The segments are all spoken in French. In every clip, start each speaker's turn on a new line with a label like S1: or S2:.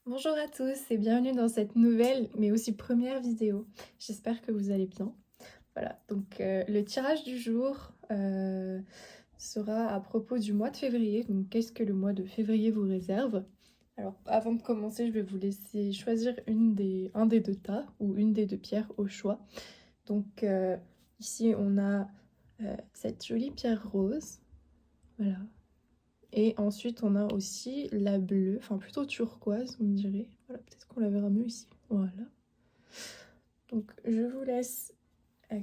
S1: Bonjour à tous et bienvenue dans cette nouvelle mais aussi première vidéo. J'espère que vous allez bien. Voilà, donc le tirage du jour sera à propos du mois de février. Donc qu'est-ce que le mois de février vous réserve? Alors avant de commencer, je vais vous laisser choisir un des deux tas ou une des deux pierres au choix. Donc ici on a cette jolie pierre rose. Voilà. Et ensuite, on a aussi la bleue, enfin plutôt turquoise, vous me direz. Voilà, peut-être qu'on la verra mieux ici. Voilà. Donc, je vous laisse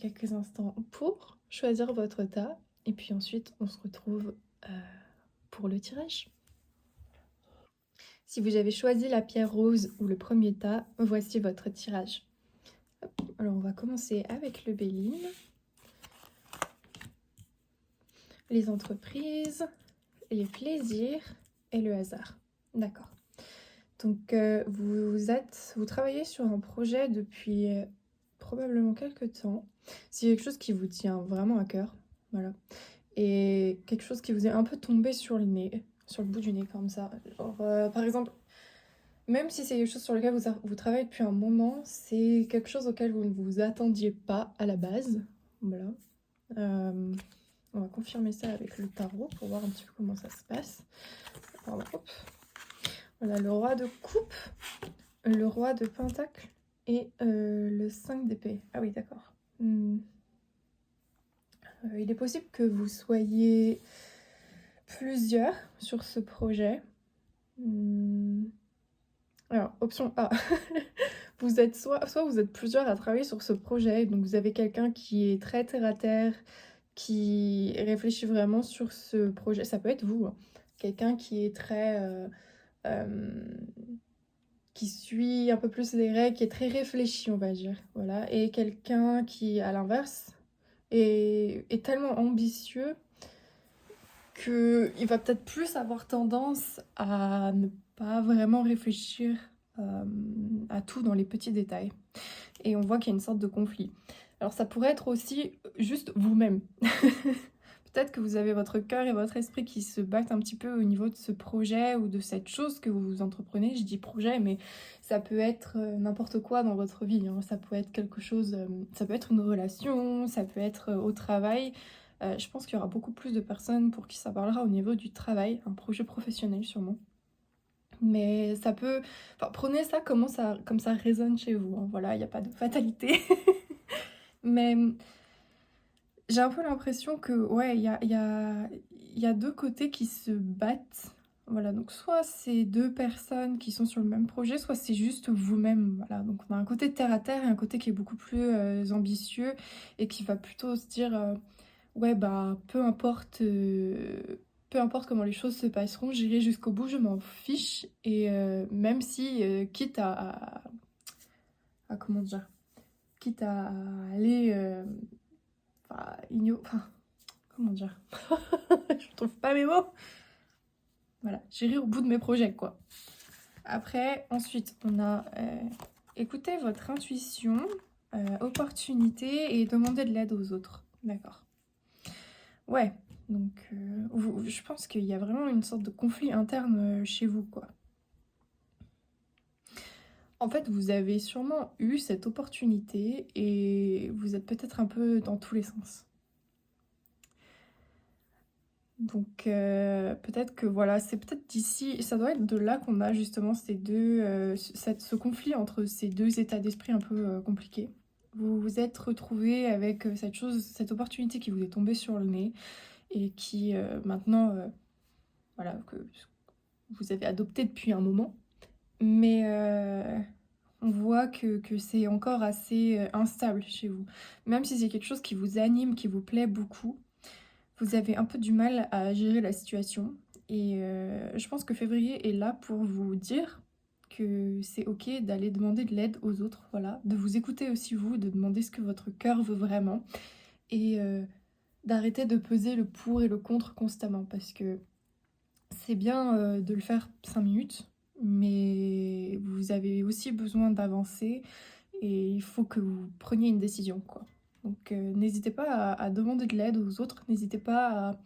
S1: quelques instants pour choisir votre tas. Et puis ensuite, on se retrouve pour le tirage. Si vous avez choisi la pierre rose ou le premier tas, voici votre tirage. Hop. Alors, on va commencer avec le Béline. Les entreprises, les plaisirs et le hasard. D'accord. Donc, vous travaillez sur un projet depuis probablement quelques temps. C'est quelque chose qui vous tient vraiment à cœur, voilà. Et quelque chose qui vous est un peu tombé sur le nez, sur le bout du nez comme ça. Genre, par exemple, même si c'est quelque chose sur lequel vous travaillez depuis un moment, c'est quelque chose auquel vous ne vous attendiez pas à la base, voilà. On va confirmer ça avec le tarot pour voir un petit peu comment ça se passe. Pardon, hop. Voilà, le roi de coupe, le roi de pentacle et le 5 d'épée. Ah oui, d'accord. Il est possible que vous soyez plusieurs sur ce projet. Alors, option A. Vous êtes soit vous êtes plusieurs à travailler sur ce projet, donc vous avez quelqu'un qui est très terre à terre, qui réfléchit vraiment sur ce projet. Ça peut être vous, hein. Quelqu'un qui est très qui suit un peu plus les règles, qui est très réfléchi, on va dire. Voilà. Et quelqu'un qui, à l'inverse, est tellement ambitieux qu'il va peut-être plus avoir tendance à ne pas vraiment réfléchir à tout dans les petits détails. Et on voit qu'il y a une sorte de conflit. Alors ça pourrait être aussi juste vous-même. Peut-être que vous avez votre cœur et votre esprit qui se battent un petit peu au niveau de ce projet ou de cette chose que vous entreprenez. Je dis projet, mais ça peut être n'importe quoi dans votre vie, hein. Ça peut être quelque chose, ça peut être une relation, ça peut être au travail. Je pense qu'il y aura beaucoup plus de personnes pour qui ça parlera au niveau du travail, un projet professionnel sûrement. Mais ça peut... Enfin, prenez ça comme ça résonne chez vous, hein. Voilà, il n'y a pas de fatalité. Mais j'ai un peu l'impression que, ouais, il y a deux côtés qui se battent. Voilà, donc soit c'est deux personnes qui sont sur le même projet, soit c'est juste vous-même. Voilà, donc on a un côté terre à terre et un côté qui est beaucoup plus ambitieux et qui va plutôt se dire, ouais, bah, peu importe comment les choses se passeront, j'irai jusqu'au bout, je m'en fiche. Et même si, quitte à comment dire, quitte à aller, enfin, comment dire, je trouve pas mes mots. Voilà, j'irai au bout de mes projets, quoi. Après, ensuite, on a écouter votre intuition, opportunité et demander de l'aide aux autres. D'accord. Ouais, donc je pense qu'il y a vraiment une sorte de conflit interne chez vous, quoi. En fait, vous avez sûrement eu cette opportunité et vous êtes peut-être un peu dans tous les sens. Donc peut-être que voilà, c'est peut-être d'ici, ça doit être de là qu'on a justement ce conflit entre ces deux états d'esprit un peu compliqués. Vous vous êtes retrouvé avec cette opportunité qui vous est tombée sur le nez et qui maintenant, voilà, que vous avez adopté depuis un moment. Mais on voit que c'est encore assez instable chez vous. Même si c'est quelque chose qui vous anime, qui vous plaît beaucoup, vous avez un peu du mal à gérer la situation. Et je pense que février est là pour vous dire que c'est ok d'aller demander de l'aide aux autres, voilà, de vous écouter aussi vous, de demander ce que votre cœur veut vraiment et d'arrêter de peser le pour et le contre constamment parce que c'est bien de le faire 5 minutes, mais vous avez aussi besoin d'avancer et il faut que vous preniez une décision, quoi. Donc n'hésitez pas à demander de l'aide aux autres, n'hésitez pas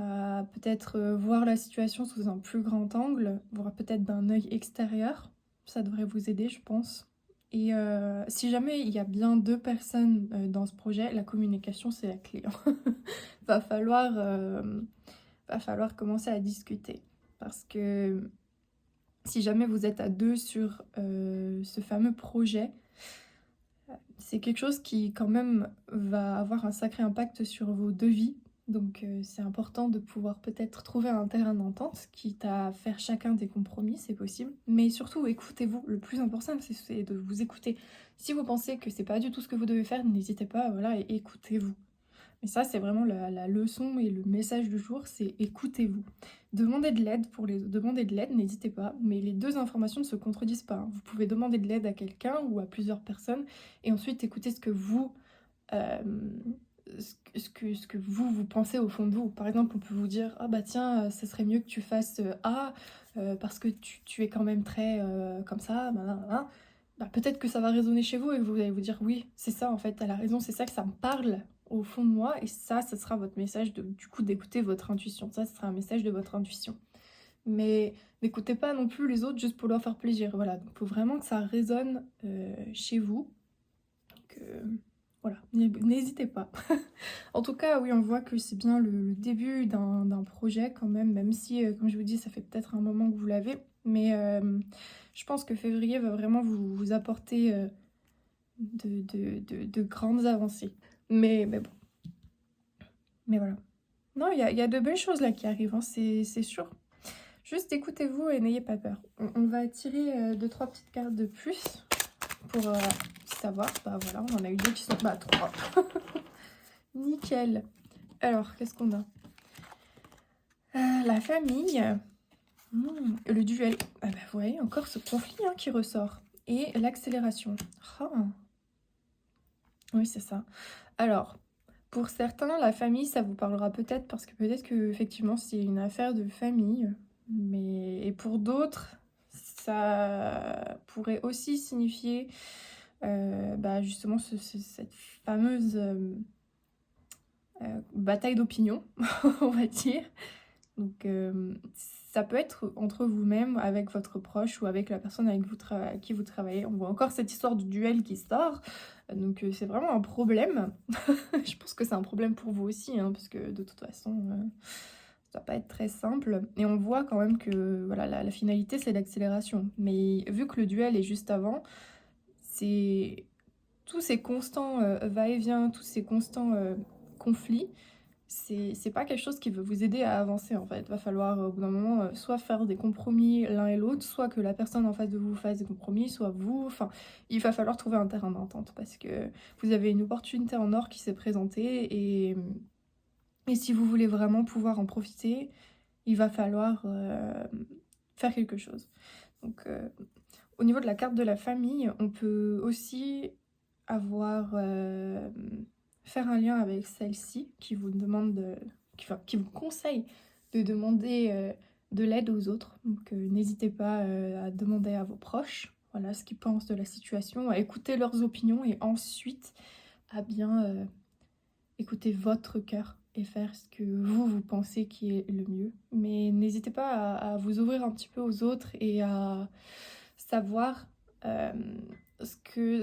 S1: à peut-être voir la situation sous un plus grand angle, voir peut-être d'un œil extérieur. Ça devrait vous aider, je pense. Et si jamais il y a bien 2 personnes dans ce projet, la communication c'est la clé, hein. Va falloir, va falloir commencer à discuter. Parce que si jamais vous êtes à 2 sur ce fameux projet, c'est quelque chose qui quand même va avoir un sacré impact sur vos devis. Donc c'est important de pouvoir peut-être trouver un terrain d'entente, quitte à faire chacun des compromis, c'est possible. Mais surtout, écoutez-vous. Le plus important, c'est de vous écouter. Si vous pensez que c'est pas du tout ce que vous devez faire, n'hésitez pas, voilà, et écoutez-vous. Mais ça, c'est vraiment la leçon et le message du jour, c'est écoutez-vous. Demandez de l'aide pour les demander de l'aide, n'hésitez pas, mais les 2 informations ne se contredisent pas, hein. Vous pouvez demander de l'aide à quelqu'un ou à plusieurs personnes et ensuite écouter ce que vous, ce que vous pensez au fond de vous. Par exemple, on peut vous dire: «Ah bah tiens, ça serait mieux que tu fasses, A, parce que tu es quand même très, comme ça, nin Bah, peut-être que ça va résonner chez vous et que vous allez vous dire: «Oui, c'est ça en fait, tu as la raison, c'est ça que ça me parle au fond de moi» et ça sera votre message de du coup d'écouter votre intuition. Ça, ce sera un message de votre intuition. Mais n'écoutez pas non plus les autres juste pour leur faire plaisir. Voilà, donc il faut vraiment que ça résonne, chez vous, que voilà, n'hésitez pas. En tout cas, oui, on voit que c'est bien le début d'un projet quand même, même si, comme je vous dis, ça fait peut-être un moment que vous l'avez. Mais je pense que février va vraiment vous apporter de grandes avancées. Mais bon, mais voilà. Non, il y a de belles choses là qui arrivent, hein, c'est sûr. Juste écoutez-vous et n'ayez pas peur. On va tirer 2-3 petites cartes de plus pour savoir. Bah voilà, on en a eu 2 qui sont... Bah 3. Nickel. Alors, qu'est-ce qu'on a? La famille. Le duel. Ah bah vous voyez, encore ce conflit hein, qui ressort. Et l'accélération. Ah. Oui, c'est ça. Alors, pour certains, la famille, ça vous parlera peut-être que effectivement c'est une affaire de famille. Mais et pour d'autres, ça pourrait aussi signifier bah, justement cette fameuse bataille d'opinion, on va dire. Donc ça peut être entre vous-même, avec votre proche ou avec la personne avec qui vous travaillez. On voit encore cette histoire de duel qui sort. Donc c'est vraiment un problème. Je pense que c'est un problème pour vous aussi, hein, parce que de toute façon, ça va pas être très simple. Et on voit quand même que voilà, la finalité, c'est l'accélération. Mais vu que le duel est juste avant, c'est tous ces constants va-et-vient, tous ces constants conflits, c'est pas quelque chose qui veut vous aider à avancer en fait. Va falloir au bout d'un moment soit faire des compromis l'un et l'autre, soit que la personne en face de vous fasse des compromis, soit vous. Enfin, il va falloir trouver un terrain d'entente parce que vous avez une opportunité en or qui s'est présentée et si vous voulez vraiment pouvoir en profiter, il va falloir faire quelque chose. Donc, au niveau de la carte de la famille, on peut aussi avoir faire un lien avec celle-ci qui vous demande qui vous conseille de demander de l'aide aux autres. Donc n'hésitez pas à demander à vos proches voilà ce qu'ils pensent de la situation, à écouter leurs opinions et ensuite à bien écouter votre cœur et faire ce que vous pensez qui est le mieux. Mais n'hésitez pas à vous ouvrir un petit peu aux autres et à savoir euh, ce que...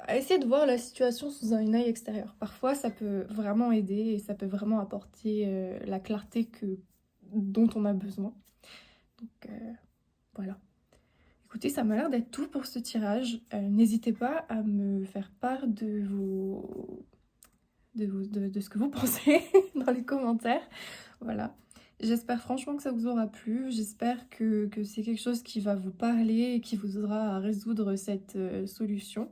S1: à essayer de voir la situation sous un œil extérieur. Parfois, ça peut vraiment aider et ça peut vraiment apporter la clarté dont on a besoin. Donc, voilà. Écoutez, ça m'a l'air d'être tout pour ce tirage. N'hésitez pas à me faire part de ce que vous pensez dans les commentaires. Voilà. J'espère franchement que ça vous aura plu. J'espère que c'est quelque chose qui va vous parler et qui vous aidera à résoudre cette solution.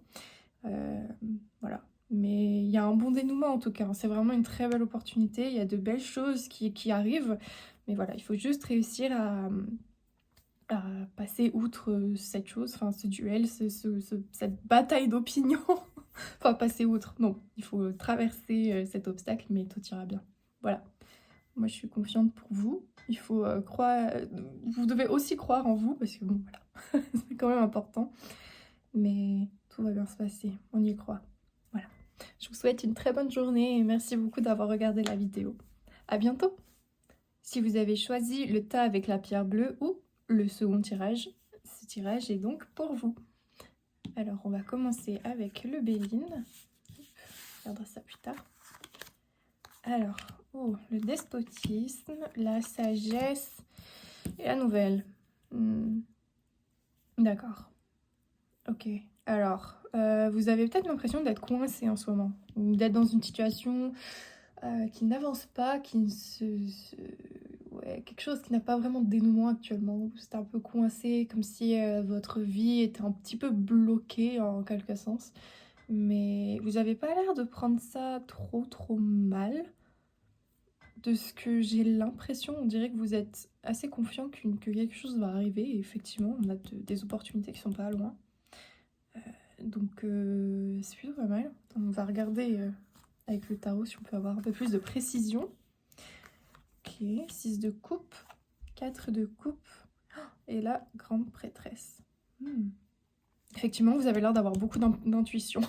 S1: Voilà. Mais il y a un bon dénouement en tout cas. C'est vraiment une très belle opportunité. Il y a de belles choses qui arrivent. Mais voilà, il faut juste réussir à passer outre cette chose, enfin ce duel, cette bataille d'opinion. Enfin, passer outre. Non, il faut traverser cet obstacle, mais tout ira bien. Voilà. Moi, je suis confiante pour vous. Il faut croire... Vous devez aussi croire en vous, parce que bon, voilà, c'est quand même important. Mais tout va bien se passer, on y croit. Voilà. Je vous souhaite une très bonne journée et merci beaucoup d'avoir regardé la vidéo. À bientôt! si vous avez choisi le tas avec la pierre bleue ou le second tirage, ce tirage est donc pour vous. Alors, on va commencer avec le Béline. On regardera ça plus tard. Alors, le despotisme, la sagesse et la nouvelle. D'accord. Ok. Alors, vous avez peut-être l'impression d'être coincé en ce moment, ou d'être dans une situation qui n'avance pas, ouais, quelque chose qui n'a pas vraiment de dénouement actuellement. Vous êtes un peu coincé, comme si votre vie était un petit peu bloquée en quelque sens. Mais vous n'avez pas l'air de prendre ça trop mal. De ce que j'ai l'impression, on dirait que vous êtes assez confiant que quelque chose va arriver. Et effectivement, on a des opportunités qui sont pas loin. Donc c'est plutôt pas mal. On va regarder avec le tarot si on peut avoir un peu plus de précision. Ok, 6 de coupe, 4 de coupe, et la grande prêtresse. Effectivement, vous avez l'air d'avoir beaucoup d'intuition.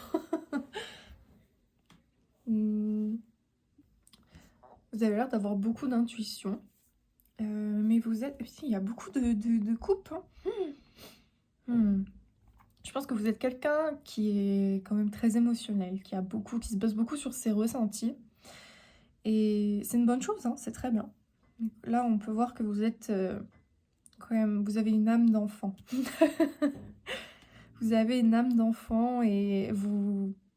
S1: Vous avez l'air d'avoir beaucoup d'intuition. Mais vous êtes... Il y a beaucoup de coupes. Je pense que vous êtes quelqu'un qui est quand même très émotionnel, qui se base beaucoup sur ses ressentis. Et c'est une bonne chose, hein, c'est très bien. Là, on peut voir que vous êtes quand même... Vous avez une âme d'enfant. Vous avez une âme d'enfant et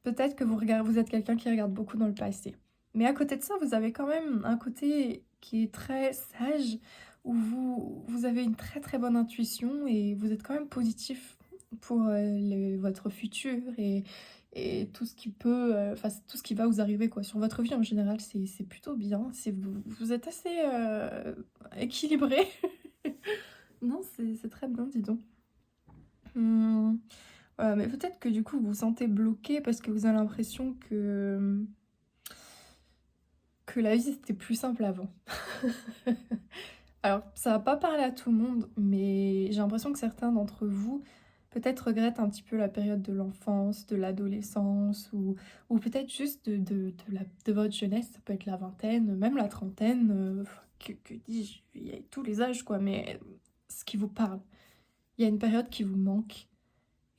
S1: peut-être que vous êtes quelqu'un qui regarde beaucoup dans le passé. Mais à côté de ça, vous avez quand même un côté qui est très sage, où vous avez une très bonne intuition et vous êtes quand même positif pour votre futur et tout ce qui peut, tout ce qui va vous arriver quoi. Sur votre vie en général, c'est plutôt bien. Vous êtes assez équilibré. Non, c'est très bien, dis donc. Voilà, mais peut-être que du coup vous vous sentez bloqué parce que vous avez l'impression que la vie c'était plus simple avant. Alors ça va pas parler à tout le monde, mais j'ai l'impression que certains d'entre vous peut-être regrettent un petit peu la période de l'enfance, de l'adolescence, ou peut-être juste de votre jeunesse, ça peut être la vingtaine, même la trentaine, que dis-je, il y a tous les âges quoi, mais ce qui vous parle. Il y a une période qui vous manque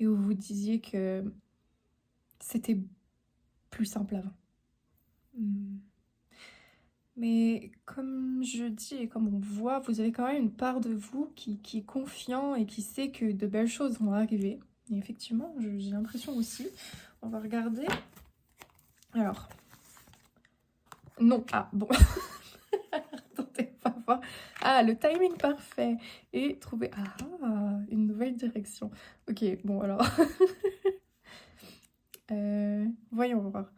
S1: et où vous disiez que c'était plus simple avant. Mais comme je dis et comme on voit, vous avez quand même une part de vous qui est confiant et qui sait que de belles choses vont arriver. Et effectivement, j'ai l'impression aussi. On va regarder. Alors. Non. Ah, bon. Attendez, pas voir. Ah, le timing parfait. Et trouver... Ah, une nouvelle direction. Ok, bon, alors... voyons voir.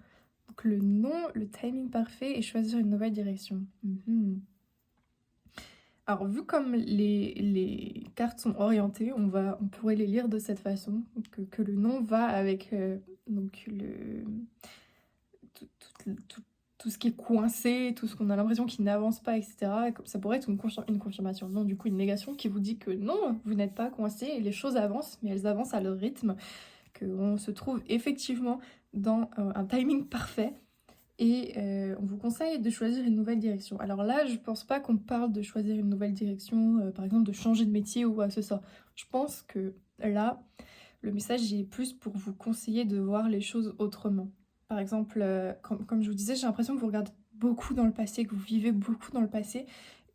S1: Donc le nom, le timing parfait et choisir une nouvelle direction. Alors vu comme les cartes sont orientées, on pourrait les lire de cette façon, que le nom va avec donc tout ce qui est coincé, tout ce qu'on a l'impression qu'il n'avance pas, etc. Et ça pourrait être une confirmation, non du coup une négation qui vous dit que non, vous n'êtes pas coincé et les choses avancent, mais elles avancent à leur rythme, qu'on se trouve effectivement dans un timing parfait. Et on vous conseille de choisir une nouvelle direction. Alors là, je pense pas qu'on parle de choisir une nouvelle direction, par exemple de changer de métier ou quoi que ce soit. Je pense que là, le message est plus pour vous conseiller de voir les choses autrement. Par exemple, comme je vous disais, j'ai l'impression que vous regardez beaucoup dans le passé, que vous vivez beaucoup dans le passé.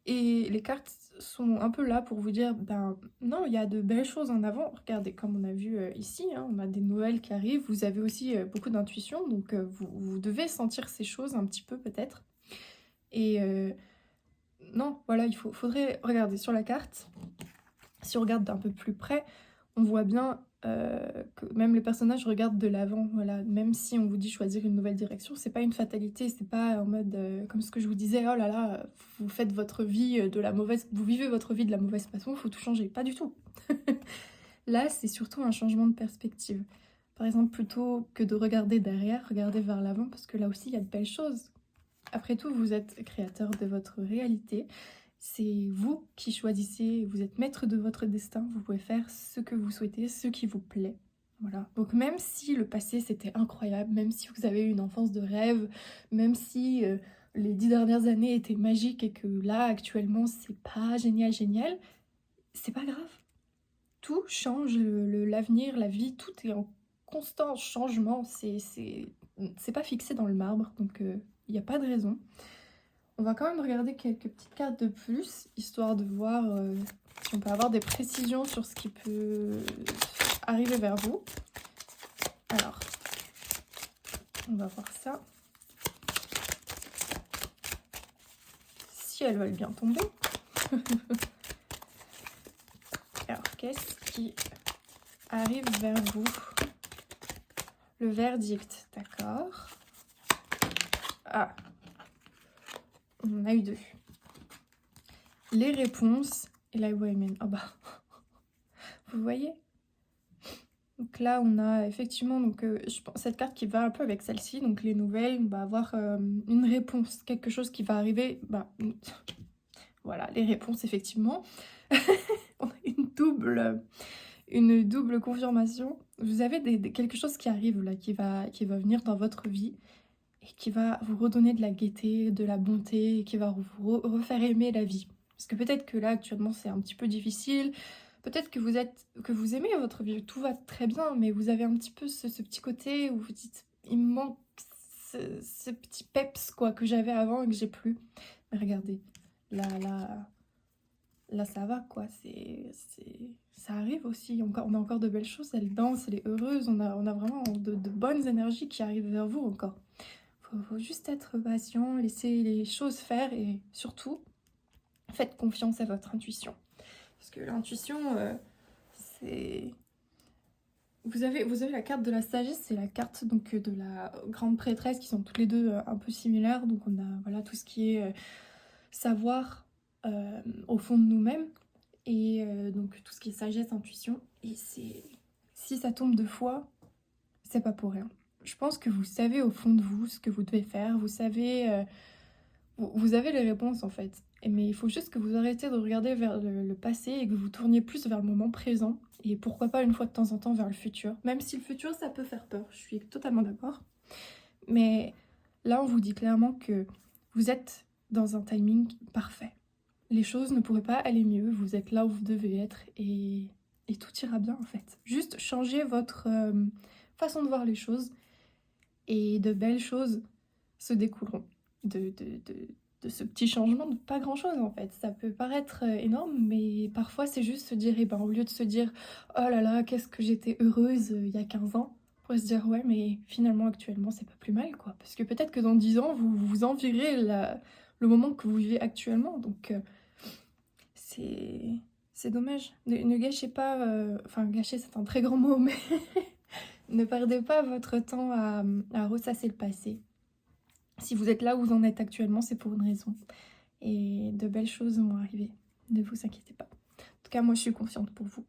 S1: Et les cartes sont un peu là pour vous dire, ben non, il y a de belles choses en avant. Regardez, comme on a vu ici, hein, on a des nouvelles qui arrivent. Vous avez aussi beaucoup d'intuition, donc vous devez sentir ces choses un petit peu peut-être. Et non, voilà, faudrait regarder sur la carte. Si on regarde d'un peu plus près, on voit bien que même les personnages regardent de l'avant, voilà. Même si on vous dit choisir une nouvelle direction, c'est pas une fatalité, c'est pas en mode comme ce que je vous disais, oh là là, vous faites votre vie vous vivez votre vie de la mauvaise façon, faut tout changer, pas du tout. Là, c'est surtout un changement de perspective. Par exemple, plutôt que de regarder derrière, regardez vers l'avant, parce que là aussi, il y a de belles choses. Après tout, vous êtes créateur de votre réalité. C'est vous qui choisissez, vous êtes maître de votre destin, vous pouvez faire ce que vous souhaitez, ce qui vous plaît. Voilà. Donc même si le passé c'était incroyable, même si vous avez eu une enfance de rêve, même si les 10 dernières années étaient magiques et que là, actuellement, c'est pas génial, génial, c'est pas grave. Tout change, l'avenir, la vie, tout est en constant changement. C'est pas fixé dans le marbre, donc il n'y a pas de raison. On va quand même regarder quelques petites cartes de plus, histoire de voir si on peut avoir des précisions sur ce qui peut arriver vers vous. Alors, on va voir ça. Si elles veulent bien tomber. Alors, qu'est-ce qui arrive vers vous? Le verdict, d'accord. Ah, on en a eu 2. Les réponses et la voie humaine. Ah bah, vous voyez? Donc là, on a effectivement donc, je pense, cette carte qui va un peu avec celle-ci. Donc les nouvelles, on va avoir une réponse, quelque chose qui va arriver. Bah, voilà, les réponses, effectivement. On a une double confirmation. Vous avez quelque chose qui arrive là, qui va venir dans votre vie et qui va vous redonner de la gaieté, de la bonté, et qui va vous refaire aimer la vie. Parce que peut-être que là, actuellement, c'est un petit peu difficile. Peut-être que vous aimez votre vie, tout va très bien, mais vous avez un petit peu ce petit côté où vous dites, il me manque ce petit peps quoi, que j'avais avant et que j'ai plus. Mais regardez, là ça va quoi, ça arrive aussi, on a encore de belles choses, elle danse, elle est heureuse, on a vraiment de bonnes énergies qui arrivent vers vous encore. Faut juste être patient, laisser les choses faire et surtout, faites confiance à votre intuition. Parce que l'intuition, c'est... Vous avez la carte de la sagesse, c'est la carte donc de la grande prêtresse qui sont toutes les deux un peu similaires. Donc on a voilà tout ce qui est savoir au fond de nous-mêmes et donc tout ce qui est sagesse, intuition. Et si ça tombe 2 fois, c'est pas pour rien. Je pense que vous savez au fond de vous ce que vous devez faire. Vous savez, vous avez les réponses en fait. Mais il faut juste que vous arrêtez de regarder vers le passé et que vous tourniez plus vers le moment présent. Et pourquoi pas une fois de temps en temps vers le futur. Même si le futur, ça peut faire peur. Je suis totalement d'accord. Mais là, on vous dit clairement que vous êtes dans un timing parfait. Les choses ne pourraient pas aller mieux. Vous êtes là où vous devez être et tout ira bien en fait. Juste changez votre façon de voir les choses et de belles choses se découleront de ce petit changement de pas grand chose en fait. Ça peut paraître énorme, mais parfois c'est juste se dire, au lieu de se dire oh là là, qu'est-ce que j'étais heureuse il y a 15 ans, pour se dire ouais, mais finalement actuellement c'est pas plus mal quoi. Parce que peut-être que dans 10 ans vous vous envierez le moment que vous vivez actuellement. Donc c'est dommage. Ne gâchez pas, enfin gâcher c'est un très grand mot, mais ne perdez pas votre temps à ressasser le passé. Si vous êtes là où vous en êtes actuellement, c'est pour une raison. Et de belles choses vont arriver. Ne vous inquiétez pas. En tout cas, moi, je suis confiante pour vous.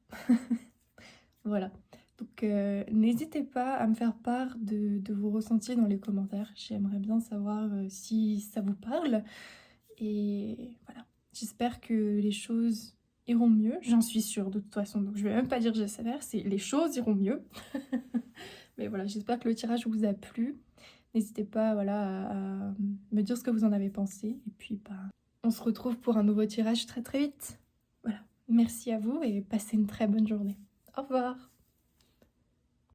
S1: Voilà. Donc, n'hésitez pas à me faire part de vos ressentis dans les commentaires. J'aimerais bien savoir si ça vous parle. Et voilà. J'espère que les choses iront mieux. J'en suis sûre de toute façon. Donc, je vais même pas dire j'espère, c'est les choses iront mieux. Mais voilà, j'espère que le tirage vous a plu. N'hésitez pas voilà, à me dire ce que vous en avez pensé. Et puis, bah, on se retrouve pour un nouveau tirage très très vite. Voilà. Merci à vous et passez une très bonne journée. Au revoir.